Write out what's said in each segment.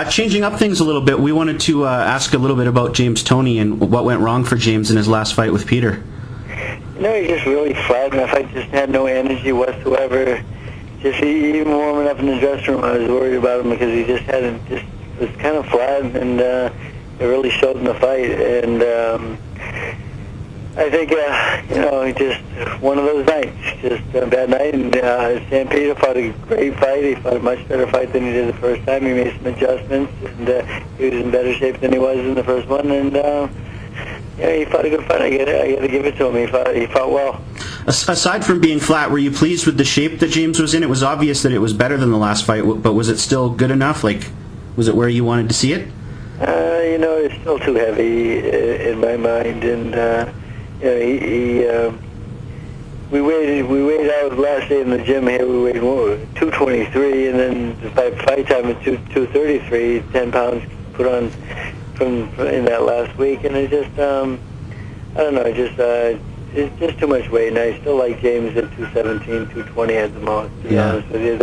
Changing up things a little bit, we wanted to ask a little bit about James Toney and what went wrong for James in his last fight with Peter. He just really flat in that fight, just had no energy whatsoever. Just even warming up in the dressing room, I was worried about him because he just was kind of flat, and it really showed in the fight. And I think, just one of those nights, just a bad night. And Sam Peter fought a great fight. He fought a much better fight than he did the first time. He made some adjustments, and he was in better shape than he was in the first one. And he fought a good fight. I got to give it to him. He fought well. Aside from being flat, were you pleased with the shape that James was in? It was obvious that it was better than the last fight, but was it still good enough? Like, was it where you wanted to see it? It's still too heavy in my mind, and we weighed out last day in the gym here. We weighed 223, and then the fight time at 233, 10 pounds put on from in that last week, and it just I don't know, it's just too much weight, and I still like James at 217, 220 at the most, to be honest with you.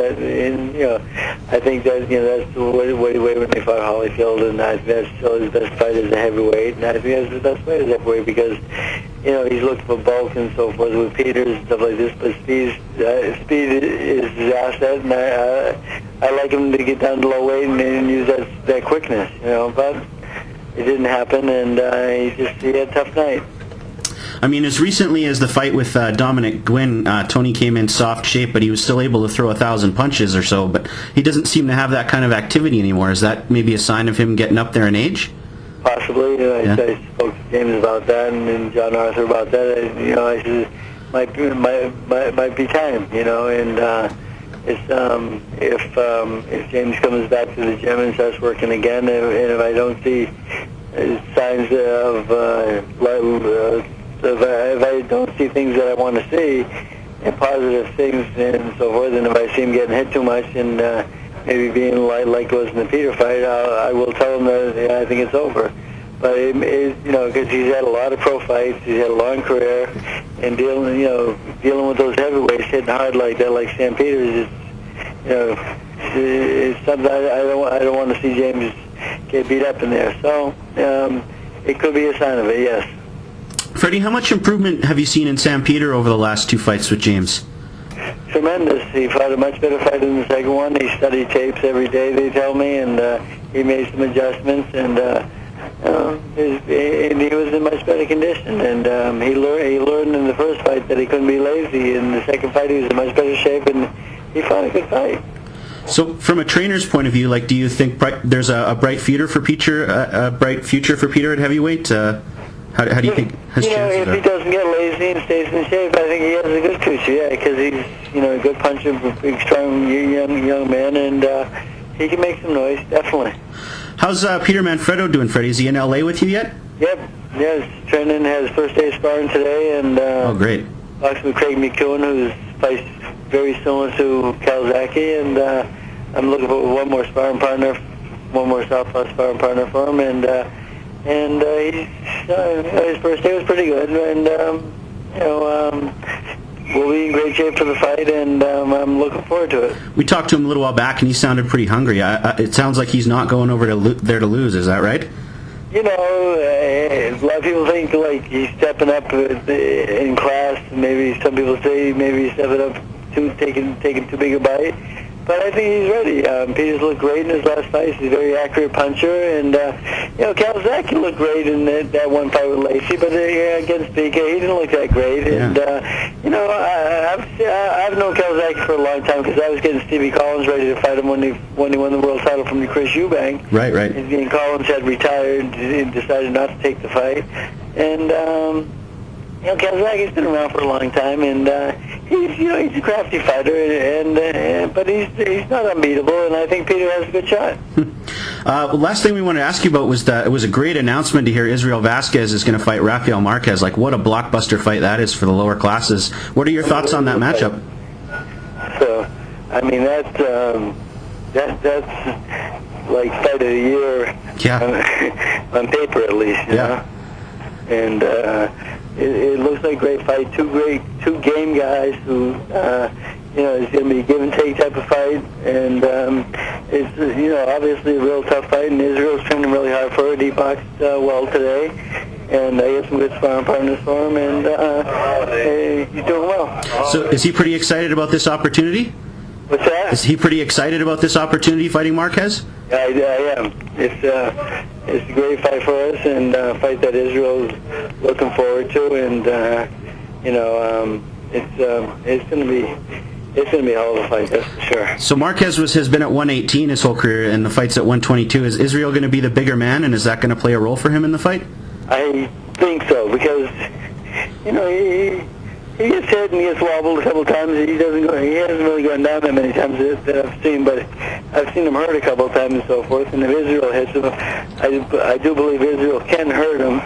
I think that's what he weighed when they fought Holyfield, and I think that's still his best fight as a heavyweight, and I think that's the best fight as a heavyweight because, he's looking for bulk and so forth with Peters and stuff like this, but speed is his asset, and I like him to get down to low weight and use that quickness, but it didn't happen, and he had a tough night. I mean, as recently as the fight with Dominic Gwynn, Toney came in soft shape, but he was still able to throw 1,000 punches or so, but he doesn't seem to have that kind of activity anymore. Is that maybe a sign of him getting up there in age? Possibly. I spoke to James about that and John Arthur about that. I said, might be time, and if James comes back to the gym and starts working again, and if I don't see signs of if I don't see things that I want to see, and positive things and so forth, and if I see him getting hit too much and maybe being like it was in the Peter fight, I will tell him that I think it's over. But because he's had a lot of pro fights, he's had a long career, and dealing with those heavyweights hitting hard like that, like Sam Peters, it's something I don't want to see James get beat up in there. So it could be a sign of it, yes. Freddie, how much improvement have you seen in Sam Peter over the last two fights with James? Tremendous. He fought a much better fight than the second one. He studied tapes every day, they tell me, and he made some adjustments, and he was in much better condition. And he learned in the first fight that he couldn't be lazy. In the second fight, he was in much better shape, and he fought a good fight. So, from a trainer's point of view, do you think there's a bright future for Peter? A bright future for Peter at heavyweight? How do you think his chances if are? he doesn't get lazy and stays in shape, I think he has a good future. Yeah, because he's a good puncher, big, strong, young man, and he can make some noise, definitely. How's Peter Manfredo doing, Freddie? Is he in LA with you yet? Yep. Yes, training, has first day of sparring today, and oh, great. Talks with Craig McEwen, who's fights very similar to Calzaghe, and I'm looking for one more southpaw sparring partner for him, and his first day was pretty good, and we'll be in great shape for the fight, and I'm looking forward to it. We talked to him a little while back, and he sounded pretty hungry. It sounds like he's not going over there to lose. Is that right? A lot of people think he's stepping up in class. Maybe some people say maybe he's stepping up taking too big a bite. But I think he's ready. Peters looked great in his last fight. He's a very accurate puncher, and Calzaghe looked great in that one fight with Lacey. But against BK, he didn't look that great. Yeah. And I've known Calzaghe for a long time because I was getting Stevie Collins ready to fight him when he won the world title from Chris Eubank. Right. And Collins had retired and decided not to take the fight, and. Calzaghe's been around for a long time, and he's a crafty fighter, but he's not unbeatable, and I think Peter has a good shot. Last thing we wanted to ask you about was that it was a great announcement to hear Israel Vasquez is going to fight Rafael Marquez. What a blockbuster fight that is for the lower classes. What are your thoughts on that matchup? So, I mean that's like fight of the year. Yeah. On paper at least. You know? And it looks like a great fight. Two game guys who, it's going to be a give and take type of fight. And it's obviously a real tough fight, and Israel's training really hard for it. He boxed well today, and I got some good sparring partners for him, and he's doing well. So is he pretty excited about this opportunity? What's that? Is he pretty excited about this opportunity fighting Marquez? I am. It's a great fight for us, and a fight that Israel's looking forward to, and it's going to be a hell of a fight, that's for sure. So Marquez has been at 118 his whole career, and the fight's at 122. Is Israel going to be the bigger man, and is that going to play a role for him in the fight? I think so, because he gets hit and he gets wobbled a couple times. He hasn't really gone down that many times that I've seen, but I've seen him hurt a couple of times and so forth. And if Israel hits him, I do believe Israel can hurt him.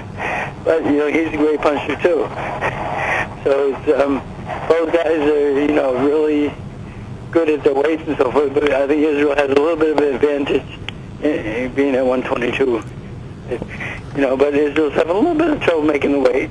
But he's a great puncher too. So it's, both guys are really good at their weights and so forth. But I think Israel has a little bit of an advantage in being at 122. But Israel's having a little bit of trouble making the weight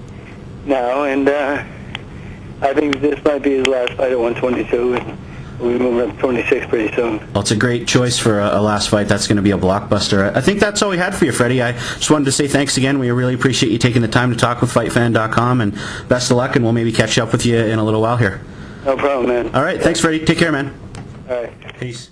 now, and I think this might be his last fight at 122, and we'll move up to 26 pretty soon. Well, it's a great choice for a last fight. That's going to be a blockbuster. I think that's all we had for you, Freddie. I just wanted to say thanks again. We really appreciate you taking the time to talk with FightFan.com, and best of luck, and we'll maybe catch up with you in a little while here. No problem, man. All right. Thanks, Freddie. Take care, man. All right. Peace.